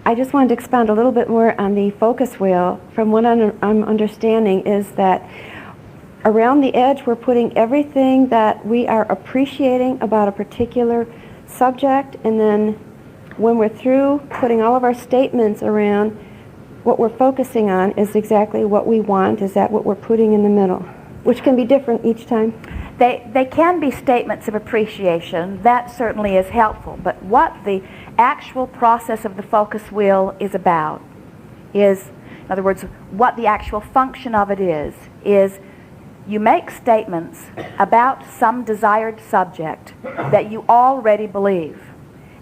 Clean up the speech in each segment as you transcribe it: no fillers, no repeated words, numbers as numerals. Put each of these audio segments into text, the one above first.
I just wanted to expound a little bit more on the focus wheel. From what I'm understanding is that around the edge we're putting everything that we are appreciating about a particular subject, and then when we're through putting all of our statements around what we're focusing on is exactly what we want. Is that what we're putting in the middle, which can be different each time? They can be statements of appreciation. That certainly is helpful. But what the actual process of the focus wheel is about is, in other words, what the actual function of it is you make statements about some desired subject that you already believe.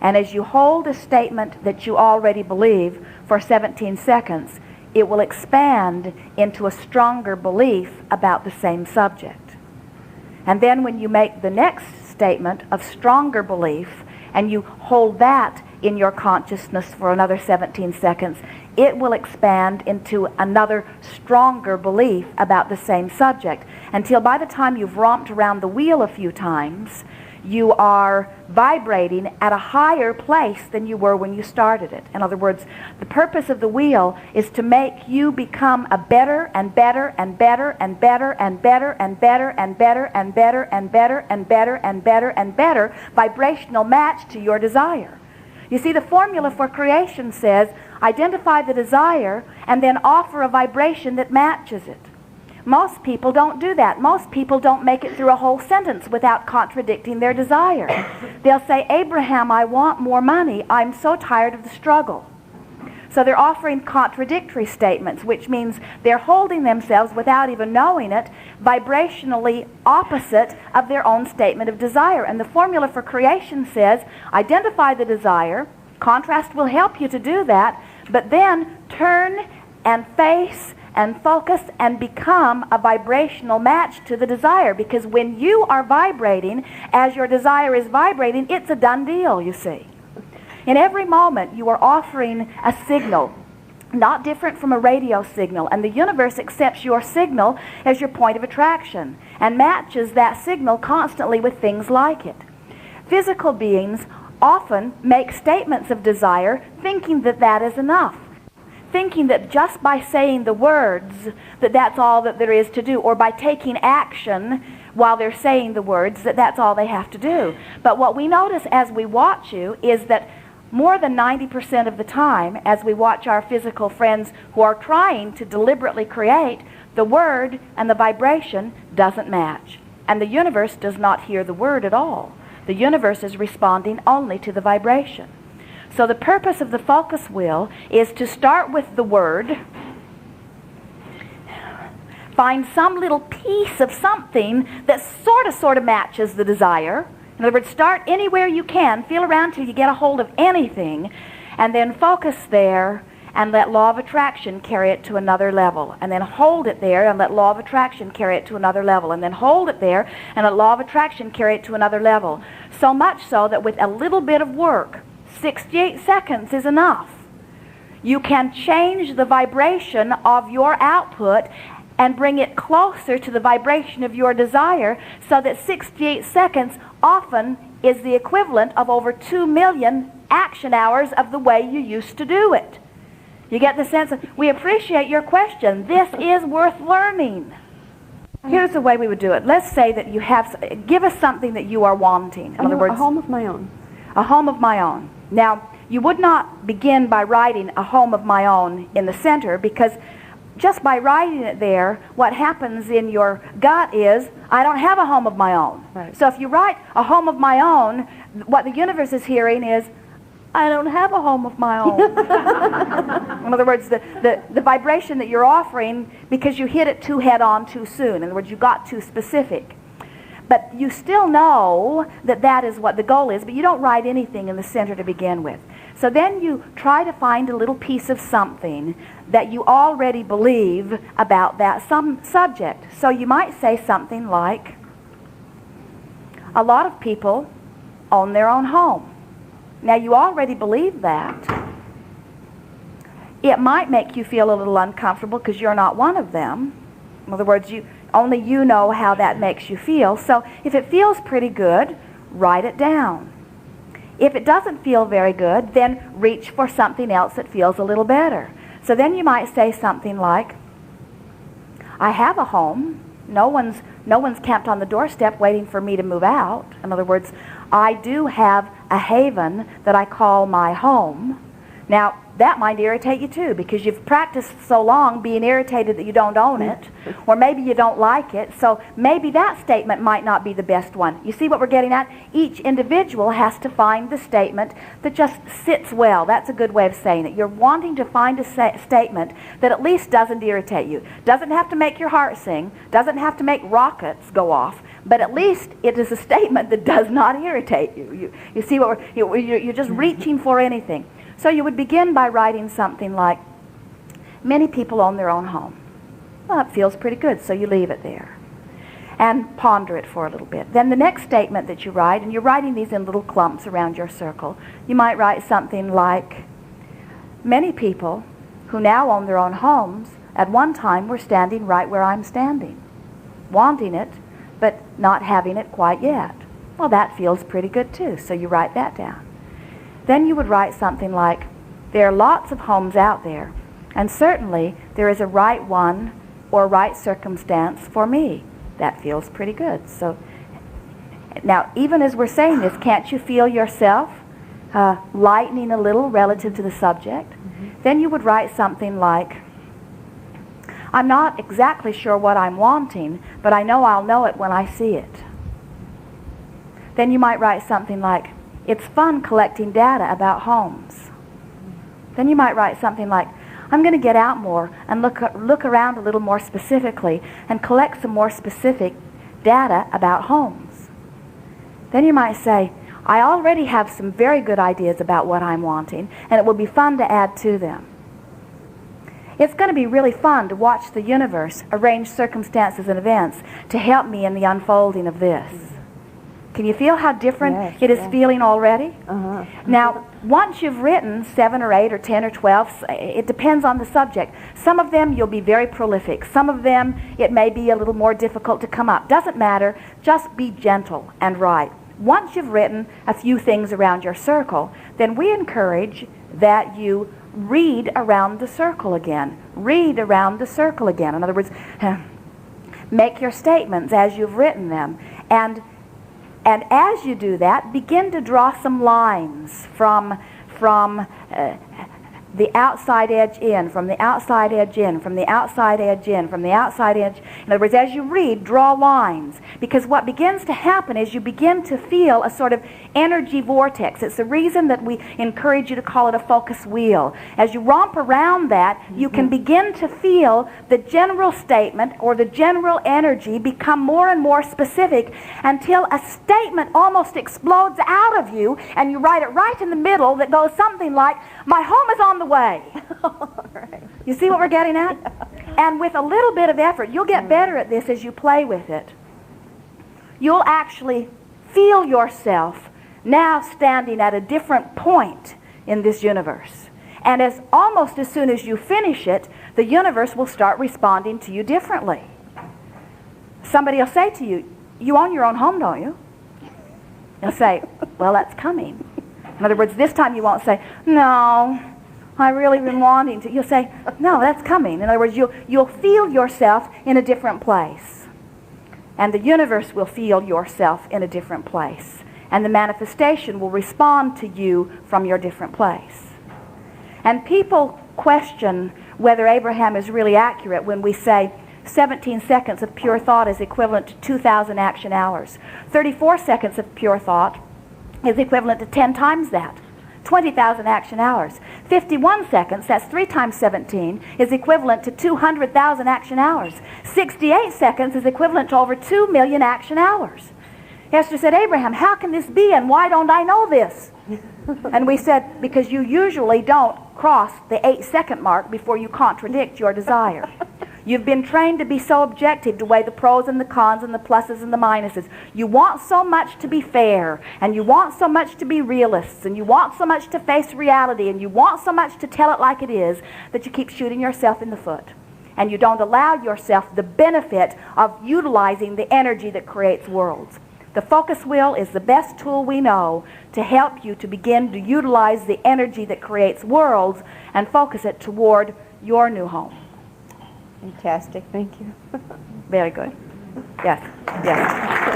And as you hold a statement that you already believe for 17 seconds, it will expand into a stronger belief about the same subject. And then when you make the next statement of stronger belief and you hold that in your consciousness for another 17 seconds, it will expand into another stronger belief about the same subject, until by the time you've romped around the wheel a few times, you are vibrating at a higher place than you were when you started it. In other words, the purpose of the wheel is to make you become a better and better and better and better and better and better and better and better and better and better and better and better vibrational match to your desire. You see, the formula for creation says, identify the desire and then offer a vibration that matches it. Most people don't do that. Most people don't make it through a whole sentence without contradicting their desire. They'll say, Abraham, I want more money. I'm so tired of the struggle. So they're offering contradictory statements, which means they're holding themselves, without even knowing it, vibrationally opposite of their own statement of desire. And the formula for creation says, identify the desire. Contrast will help you to do that. But then turn and face and focus and become a vibrational match to the desire. Because when you are vibrating as your desire is vibrating, it's a done deal, you see. In every moment you are offering a signal, not different from a radio signal, and the universe accepts your signal as your point of attraction and matches that signal constantly with things like it. Physical beings often make statements of desire thinking that that is enough, thinking that just by saying the words that that's all that there is to do, or by taking action while they're saying the words that that's all they have to do. But what we notice as we watch you is that more than 90% of the time, as we watch our physical friends who are trying to deliberately create, the word and the vibration doesn't match. And the universe does not hear the word at all. The universe is responding only to the vibration. So the purpose of the focus wheel is to start with the word, find some little piece of something that sort of matches the desire. In other words, start anywhere you can, feel around till you get a hold of anything, and then focus there and let law of attraction carry it to another level. And then hold it there and let law of attraction carry it to another level. And then hold it there and let law of attraction carry it to another level. So much so that with a little bit of work, 68 seconds is enough. You can change the vibration of your output and bring it closer to the vibration of your desire, so that 68 seconds often is the equivalent of over 2 million action hours of the way you used to do it. You get the sense of, we appreciate your question. This is worth learning. Here's the way we would do it. Let's say that you have, give us something that you are wanting. In other words, a home of my own. A home of my own. Now, you would not begin by writing a home of my own in the center, because just by writing it there, what happens in your gut is, I don't have a home of my own. Right. So if you write a home of my own, what the universe is hearing is, I don't have a home of my own. In other words, the vibration that you're offering, because you hit it too head on too soon. In other words, you got too specific. But you still know that that is what the goal is, but you don't write anything in the center to begin with. So then you try to find a little piece of something that you already believe about that subject. So you might say something like, a lot of people own their own home. Now you already believe that. It might make you feel a little uncomfortable because you're not one of them. In other words, only you know how that makes you feel. So if it feels pretty good, write it down. If it doesn't feel very good, then reach for something else that feels a little better. So then you might say something like, I have a home. No one's camped on the doorstep waiting for me to move out. In other words, I do have a haven that I call my home. Now, that might irritate you too, because you've practiced so long being irritated that you don't own it, or maybe you don't like it, so maybe that statement might not be the best one. You see what we're getting at? Each individual has to find the statement that just sits well. That's a good way of saying it. You're wanting to find a statement that at least doesn't irritate you. Doesn't have to make your heart sing, doesn't have to make rockets go off, but at least it is a statement that does not irritate you. You see what you're just reaching for anything. So you would begin by writing something like, many people own their own home. Well, it feels pretty good, so you leave it there. And ponder it for a little bit. Then the next statement that you write, and you're writing these in little clumps around your circle, you might write something like, many people who now own their own homes at one time were standing right where I'm standing, wanting it, but not having it quite yet. Well, that feels pretty good too, so you write that down. Then you would write something like, there are lots of homes out there, and certainly there is a right one or right circumstance for me. That feels pretty good. So now, even as we're saying this, can't you feel yourself lightening a little relative to the subject? Then you would write something like, I'm not exactly sure what I'm wanting, but I know I'll know it when I see it. Then you might write something like, it's fun collecting data about homes. Then you might write something like, I'm going to get out more and look around a little more specifically and collect some more specific data about homes. Then you might say, I already have some very good ideas about what I'm wanting, and it will be fun to add to them. It's going to be really fun to watch the universe arrange circumstances and events to help me in the unfolding of this. Can you feel how different it is feeling already? Now, once you've written 7 or 8 or 10 or 12, it depends on the subject. Some of them you'll be very prolific. Some of them it may be a little more difficult to come up. Doesn't matter. Just be gentle and write. Once you've written a few things around your circle, then we encourage that you read around the circle again. Read around the circle again. In other words, make your statements as you've written them. And as you do that, begin to draw some lines from the outside edge in, from the outside edge in, from the outside edge in, from the outside edge. In other words, as you read, draw lines. Because what begins to happen is you begin to feel a sort of energy vortex. It's the reason that we encourage you to call it a focus wheel. As you romp around that, you can begin to feel the general statement or the general energy become more and more specific until a statement almost explodes out of you, and you write it right in the middle that goes something like, my home is on the way. Right. You see what we're getting at? And with a little bit of effort, you'll get better at this as you play with it. You'll actually feel yourself now standing at a different point in this universe. And almost as soon as you finish it, the universe will start responding to you differently. Somebody will say to you, you own your own home, don't you? You'll say, well, that's coming. In other words, this time you won't say, no, I really been wanting to. You'll say, no, that's coming. In other words, you'll feel yourself in a different place. And the universe will feel yourself in a different place. And the manifestation will respond to you from your different place. And people question whether Abraham is really accurate when we say 17 seconds of pure thought is equivalent to 2,000 action hours. 34 seconds of pure thought is equivalent to 10 times that. 20,000 action hours. 51 seconds, that's 3 times 17, is equivalent to 200,000 action hours. 68 seconds is equivalent to over 2 million action hours. Esther said, Abraham, how can this be, and why don't I know this? And we said, because you usually don't cross the 8-second mark before you contradict your desire. You've been trained to be so objective, to weigh the pros and the cons and the pluses and the minuses. You want so much to be fair, and you want so much to be realists, and you want so much to face reality, and you want so much to tell it like it is, that you keep shooting yourself in the foot. And you don't allow yourself the benefit of utilizing the energy that creates worlds. The focus wheel is the best tool we know to help you to begin to utilize the energy that creates worlds and focus it toward your new home. Fantastic. Thank you. Very good. Yes. Yes.